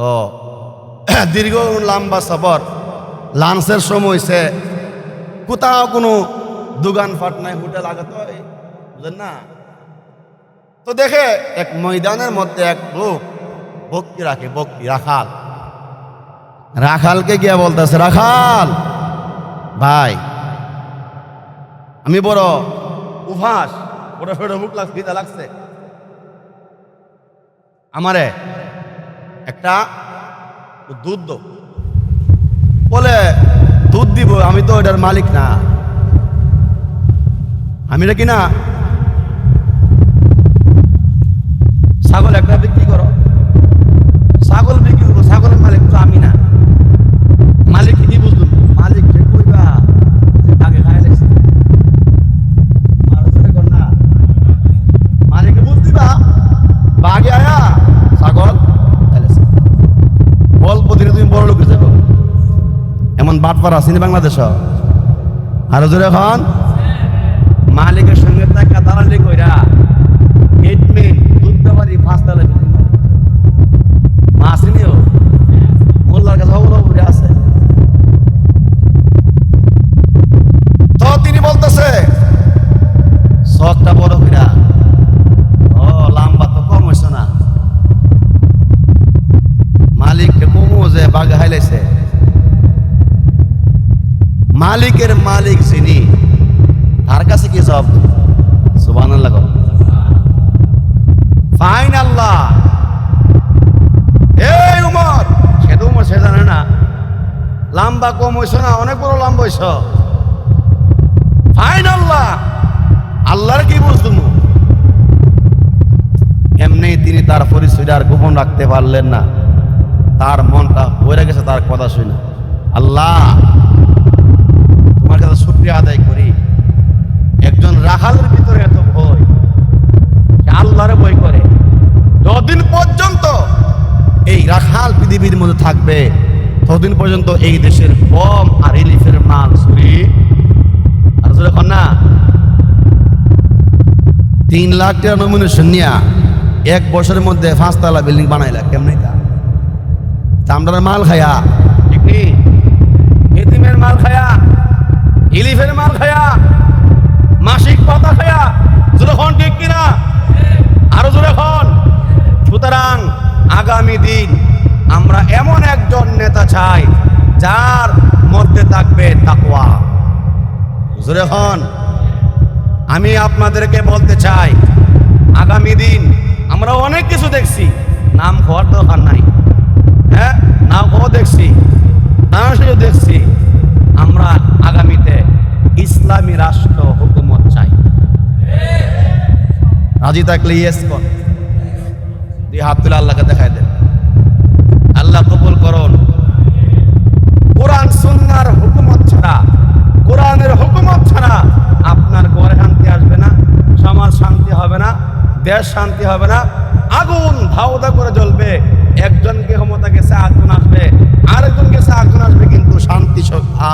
ও দীর্ঘ লম্বা সফর, লাঞ্চের সময় সে কোথাও কোনো দোকান ফাট নাই, হোটেল আগাতে হয়, বুঝলেন না? তো দেখে এক ময়দানের মধ্যে এক লোক বকরি রাখে, বকরি রাখাল। রাখালকে গিয়া বলতেছে, রাখাল ভাই, আমি বড় উভাস, বড় ফেড়ে মুখ লাগছে, আমারে একটা দুধ দো। বলে দুধ দিব, আমি তো এটার মালিক না, আমি এটা কিনা। ছাগল একটা বিক্রি করো, ছাগল বিক্রি করবো, ছাগলের মালিক তো আমি না। মালিক কি বুঝলাম, মালিক কইবা আগে খাই লাগছে না, মালিক বুঝ দিবা বাগে আয়া ছাগল অল্প দিনে তুমি বড় লোক যাবো। এমন বাটপার আসেনি বাংলাদেশ। আরো জোরে এখন, মালিকের সঙ্গে টাকা দালালি কইরা ট্রিটমেন্ট দুধ ব্যাপারি 5 তালা মাছ নিও মোল্লার কাছে মালিক যিনি, তার কাছে কি জবাব? সুবহানাল্লাহ। ফাইন আল্লাহ। এই উমর, সে তো উমর, সে জানে না লম্বা কম হইছ না, অনেক বড় লম্বা হইছ। ফাইন আল্লাহ, আল্লাহর কি বুঝতুম? এমনি তিনি তার পরিচয় আর গোপন রাখতে পারলেন না, তার মনটা ভরে গেছে তার কথা শুনে। আল্লাহ, তোমার কাছে শুকরিয়া আদায় করি, একজন রাখালের ভিতরে এত ভয়, সে আল্লাহরে ভয় করে। যতদিন পর্যন্ত এই রাখাল পৃথিবীর মধ্যে থাকবে, ততদিন পর্যন্ত এই দেশের বম আর রিলিফের মাল চুরি আর যখন না 3 লাখ টাকা নমিনেশন নিয়া 1 বছরের মধ্যে 5 তলা বিল্ডিং বানাইলা, কেমনি তা? চামড়ার মাল খায়া, ঠিক নি? এতিমের মাল খায়া, ইলিফের মাল খায়া, মাসিক পাতা খায়া, যখন ঠিক কিনা? আরো জোরে খন। সুতরাং আগামী দিন আমরা এমন একজন নেতা চাই যার মধ্যে থাকবে তাকওয়া। জোরে খন। আমি আপনাদেরকে বলতে চাই, আগামী দিন আমরা অনেক কিছু দেখছি, নাম হওয়ার দরকার নাই, হ্যাঁ, নাম হওয়া দেখছি, তানাশিও দেখছি। আমরা আগামীতে ইসলামী রাষ্ট্র হুকুমত চাই। রাজি থাকলে ইয়েস কর, দিয়ে হাত তুলে আল্লাহকে দেখাই দেন। আল্লাহ কবুল করুন। কোরআন সুন্নাহর হুকুমত ছাড়া, কোরআনের হুকুমত ছাড়া আপনার ঘরে শান্তি আসবে না, সমাজ শান্তি হবে না, দেশ শান্তি হবে না। আগুন ধাউদা করে জ্বলবে, একজনকে ক্ষমতা গেছে আগুন আসবে, আরেকজন গেছে আগুন আসবে, কিন্তু শান্তি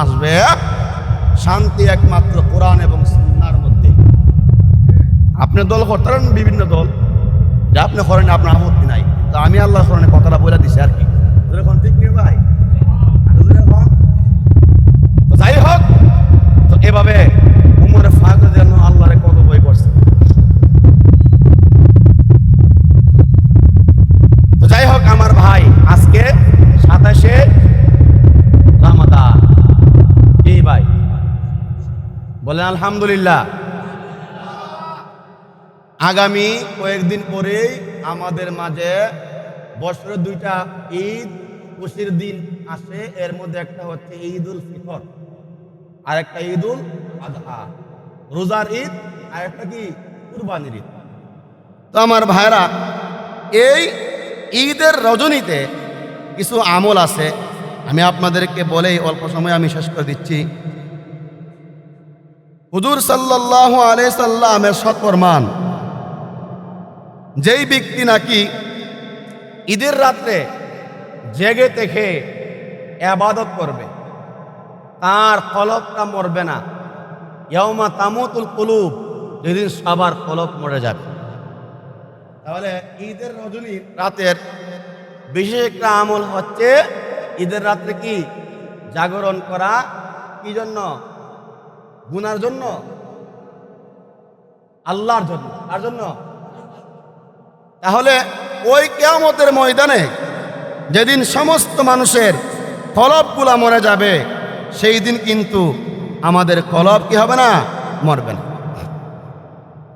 আসবে। শান্তি একমাত্র কোরআন এবং সুন্নাহর মধ্যে। আপনি দল করতে পারেন, বিভিন্ন দল, যা আপনি করেন আপনার আপত্তি নাই, তো আমি আল্লাহ কোরআনে কথাটা বলে দিছি আর কি। এখন ঠিক নেই ভাই? তো যাই হোক, তো এভাবে উমরে ফারুক যেন আল্লাহরে কত বই করছে। তো যাই হোক আমার ভাই, আজকে 27শে রমাদান। কি ভাই বলেন আলহামদুলিল্লাহ। আগামী কয়েকদিন পরেই আমাদের মাঝে বছরের 2টা ঈদ খুশির দিন আসে। এর মধ্যে একটা হচ্ছে ঈদুল ফিতর, আর একটা ঈদুল আযহা, রোজার ঈদ, আর একটা কি কুরবানির ঈদ। তো আমার ভাইরা, এই ঈদের রজনীতে কিছু আমল আছে, আমি আপনাদেরকে বলেই অল্প সময় আমি শেষ করে দিচ্ছি। হুজুর সাল্লাল্লাহু আলাইহি সাল্লামের সৎফরমান, যেই ব্যক্তি নাকি ঈদের রাত্রে জেগে থেকে ইবাদত করবে, তার কলবটা মরবে না। ইয়াউমা তামুতুল কুলুব, যেদিন সবার কলব মরে যাবে। তাহলে ঈদের রজনীর রাতের বিশেষ একটা আমল হচ্ছে ঈদের রাত্রে কি জাগরণ করা। কি জন্য? গুনার জন্য, আল্লাহর জন্য। তার জন্য তাহলে ওই কিয়ামতের ময়দানে যেদিন সমস্ত মানুষের কলবগুলা মরে যাবে, সেই দিন কিন্তু আমাদের কলব কি হবে না? মরবে না।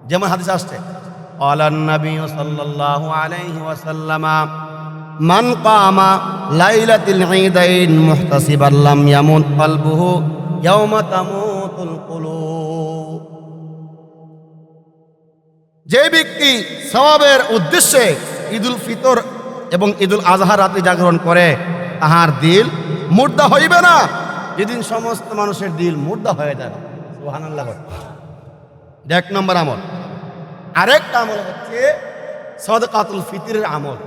যেমন হাদিস আসছে, আলান নবী সাল্লাল্লাহু আলাইহি ওয়াসাল্লাম, মান কামা লাইলাতুল ঈদাইন মুহতাসিবান লাম ইয়ামুত কলবুহু ইয়াওমা তামুতুল কুলুব। যে ব্যক্তি সওয়াবের উদ্দেশ্যে ঈদুল ফিতর এবং ঈদুল আযহা রাতে জাগরণ করে, তাহার দিল মুর্দা হইবে না, যেদিন সমস্ত মানুষের দিল মুর্দা হয়ে যাবে। সুবহানাল্লাহ। 1 নম্বর আমল। আরেকটা আমল হচ্ছে সদকাতুল ফিতরের আমল।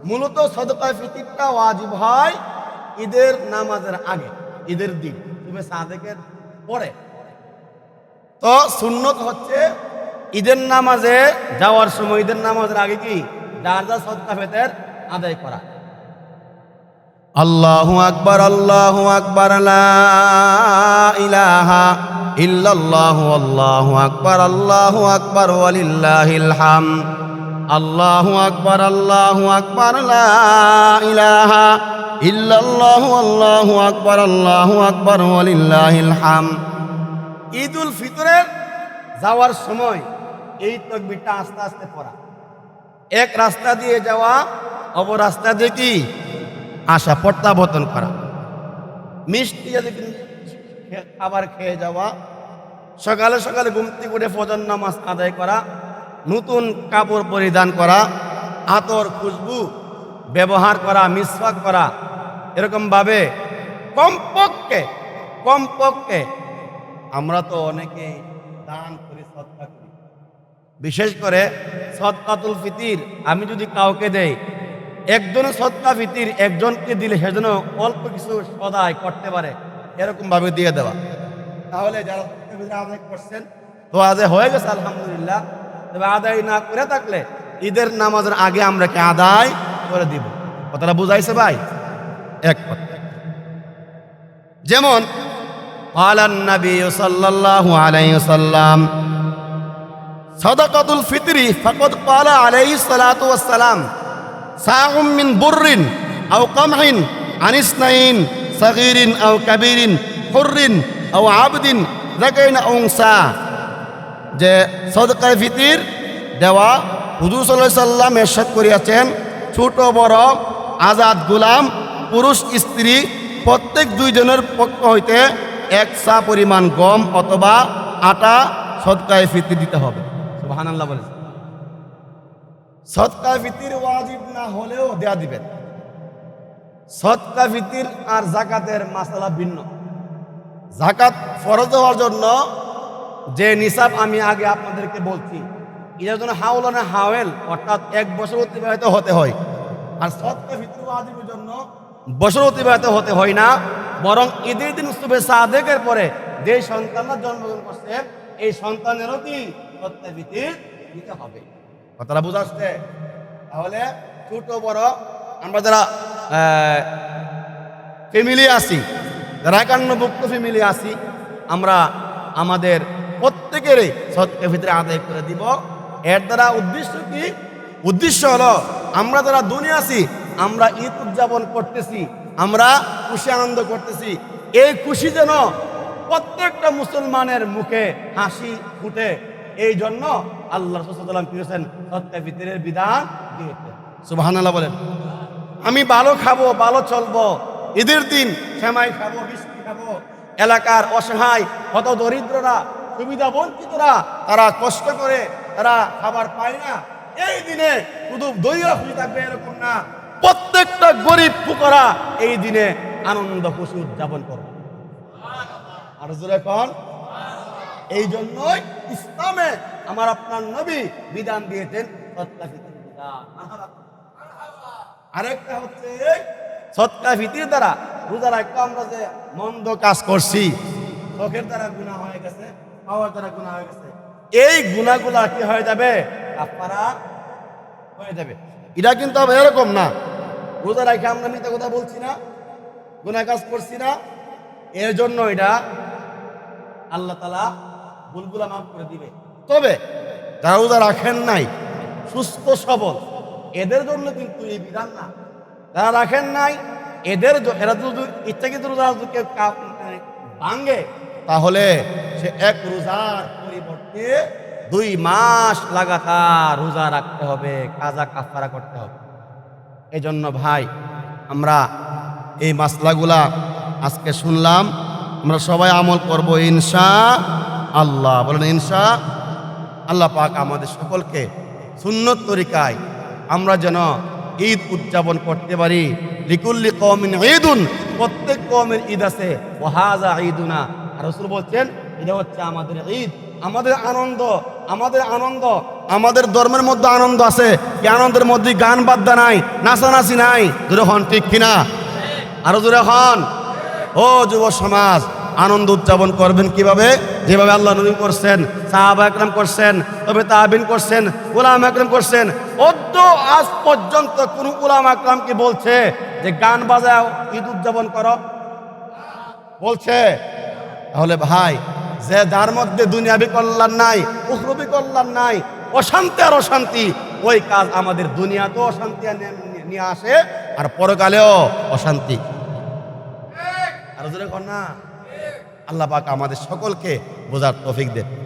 মূলত সদকা ফিতরটা ওয়াজিব হয় ঈদের নামাজের আগে, ঈদের দিন সুবে সাদেকের পরে। তো সুন্নত হচ্ছে ঈদের নামাজে যাওয়ার সময়, ঈদের নামাজের আগে কি যার যার সদকা ফিতর আদায় করা। আল্লাহু আকবার, আল্লাহু আকবার, লা ইলাহা ইল্লাল্লাহু, আল্লাহু আকবার, আল্লাহু আকবার, ওয়ালিল্লাহিল হামদ। আল্লাহু আকবার, আল্লাহু আকবার, লা ইলাহা ইল্লাল্লাহু আল্লাহু আকবার ওয়ালিল্লাহিল হামদ। ঈদুল ফিতরের যাওয়ার সময় এই তাকবীরটা আস্তে আস্তে পড়া, এক রাস্তা দিয়ে যাওয়া অপর রাস্তা দিয়ে কি আসা, প্রত্যাবর্তন করা, মিষ্টি খাবার খেয়ে যাওয়া, সকালে সকালে ঘুম থেকে উঠে ফজর নামাজ আদায় করা, নতুন কাপড় পরিধান করা, আতর খুশবু ব্যবহার করা, মিসওয়াক করা, এরকমভাবে কমপক্ষে আমরা তো অনেকে দান করি, সদকা করি, বিশেষ করে সদকাতুল ফিতির আমি যদি কাউকে দেই, একজনের সদকা ফিতির একজনকে দিলে সেজন্য অল্প কিছু সদাই করতে পারে, এরকমভাবে দিয়ে দেওয়া। তাহলে যারা আদায় করছেন তো আদায় হয়ে গেছে আলহামদুলিল্লাহ। তবে আদায় না করে থাকলে ঈদের নামাজের আগে আমরা কি আদায় করে দিব। কথাটা বুঝাইছে ভাই? এক কথা, যেমন আলান নবী সাল্লাল্লাহু আলাইহি ওয়াসাল্লাম সাদাকাতুল ফিতরি ফাকাদ ক্বালা আলাইহিস সালাতু ওয়াস সালাম সাউম মিন বুররিন আও কামহিন আনিসনাইন সাগীরিন আও কাবীরিন হুররিন আও আবদিন যাকাইন উনসা, যে সাদাকায়ে ফিতির দেওয়া হুজুর সাল্লাল্লাহু আলাইহি সাল্লাম ইরশাদ করিয়াছেন, ছোট বড় আজাদ গোলাম পুরুষ স্ত্রী প্রত্যেক দুইজনের পক্ষ হইতে এক সা পরিমাণ গম অথবা আটা সদকায়ে ফিতির দিতে হবে। সুবহানাল্লাহ বলেন। সদকায়ে ফিতির ওয়াজিব না হলেও দেয়া দিবেন। সদকা ফিতির আর যাকাতের মাসালা ভিন্ন। যাকাত ফরজ হওয়ার জন্য যে নিসাব আমি আগে আপনাদেরকে বলছি, এটার জন্য হাওলানা হাওয়েল অর্থাৎ 1 বছর অতিবাহিত হতে হয়। আর সদকা ফিতর ওয়াজিবের জন্য বছর অতিবাহিত হতে হয় না, বরং ঈদের দিন উৎসবে সাদেকের পরে যে সন্তানরা জন্মগ্রহণ করছে এই সন্তানেরও কি সদকা ফিতর দিতে হবে। কথাটা বুঝাচ্ছে? তাহলে ছোট বড় আমরা যারা ফ্যামিলি আছি, যারা একান্নভুক্ত ফ্যামিলি আছি, আমরা আমাদের প্রত্যেকেরই সদকা ফিতর আদায় করে দিব। এর দ্বারা উদ্দেশ্য কি? উদ্দেশ্য হলো আমরা যারা দুনিয়া আছি, আমরা ঈদ উদযাপন করতেছি, আমরা খুশি আনন্দ করতেছি, এই খুশি যেন প্রত্যেকটা মুসলমানের মুখে হাসি ফুটে, এই জন্য আল্লাহ রাসূল সাল্লাল্লাহু আলাইহি ওয়াসাল্লাম সদকা ফিতরের বিধান দিয়েছেন। সুবহানাল্লাহ বলেন। আমি ভালো খাবো, ভালো চলবো, ঈদের দিন সেমাই খাবো, মিষ্টি খাবো, এলাকার অসহায় হত দরিদ্ররা, সুবিধা বঞ্চিতরা, তারা কষ্ট করে তারা খাবার পায় না, এই দিনে শুধু দরিদ্র খুশি থাকবে এরকম না, প্রত্যেকটা গরিব ফুকরা এই দিনে আনন্দ খুশি উদযাপন করবে। আর জোরে কোন? এই জন্যই ইসলামে আমার আপনার নবী বিধান দিয়েছেন সদকা ফিতর বিধান। আরেকটা হচ্ছে সদকা ফিতর দ্বারা রোজা রাখতে আমরা যে মন্দ কাজ করছি, চোখের দ্বারা গুনাহ হয়ে গেছে, পাওয়ার দ্বারা গুনাহ হয়ে গেছে, এই গুনাহগুলা কি হয়ে যাবে? কাফারা হয়ে যাবে। এটা কিন্তু আবার এরকম না, রোজা রাখে আমরা মিথ্যা কথা বলছি না, গুনাহ কাজ করছি না, এর জন্য এটা আল্লাহ তাআলা ভুলগুলা মাফ করে দিবে। তবে যারা রোজা রাখেন নাই, সুস্থ সবল, এদের জন্য কিন্তু এই বিধান না। যারা রাখেন নাই এরা যদি ইচ্ছাকৃত রোজা ভাঙ্গে, তাহলে সে এক রোজার পরিবর্তে 2 মাস লাগাতার রোজা রাখতে হবে, কাজা কাফারা করতে হবে। এই জন্য ভাই আমরা এই মাসলাগুলা আজকে শুনলাম, আমরা সবাই আমল করব ইনশাআল্লাহ। বলেন ইনশাআল্লাহ। পাক আমাদের সকলকে সুন্নত তরিকায় আমরা যেন ঈদ উদযাপন করতে পারি। লিকুল্লি কওমিন ঈদুন, প্রত্যেক কওমের ঈদ আছে, ওয়া হাযা ঈদুনা। রাসূল বলছেন এটা হচ্ছে আমাদের ঈদ, আমাদের আনন্দ, আমাদের ধর্মের মধ্যে আনন্দ আছে। এই আনন্দের মধ্যে গান বাদ্যা নাই, নাচানাচি নাই। জোরে হন ঠিক কিনা? আরো জোরে হন। ও যুব সমাজ, আনন্দ উদযাপন করবেন কিভাবে? যেভাবে আল্লাহ নবী করছেন, সাহাবা একরাম করছেন, তবে তাবিন করছেন, উলামা একরাম করছেন। আজ পর্যন্ত কোন উলামা একরাম কি বলছে যে গান বাজাও ঈদ উদযাপন করো? বলছে? তাহলে ভাই, যে যার মধ্যে দুনিয়াবি কল্যাণ নাই, উখরবি কল্যাণ নাই, অশান্তি আর অশান্তি, ওই কাজ আমাদের দুনিয়াতেও অশান্তি নিয়ে আসে, আর পরকালেও অশান্তি। আর জোরে কর না। আল্লাহ পাক আমাদের সকলকে বোঝার তৌফিক দেন।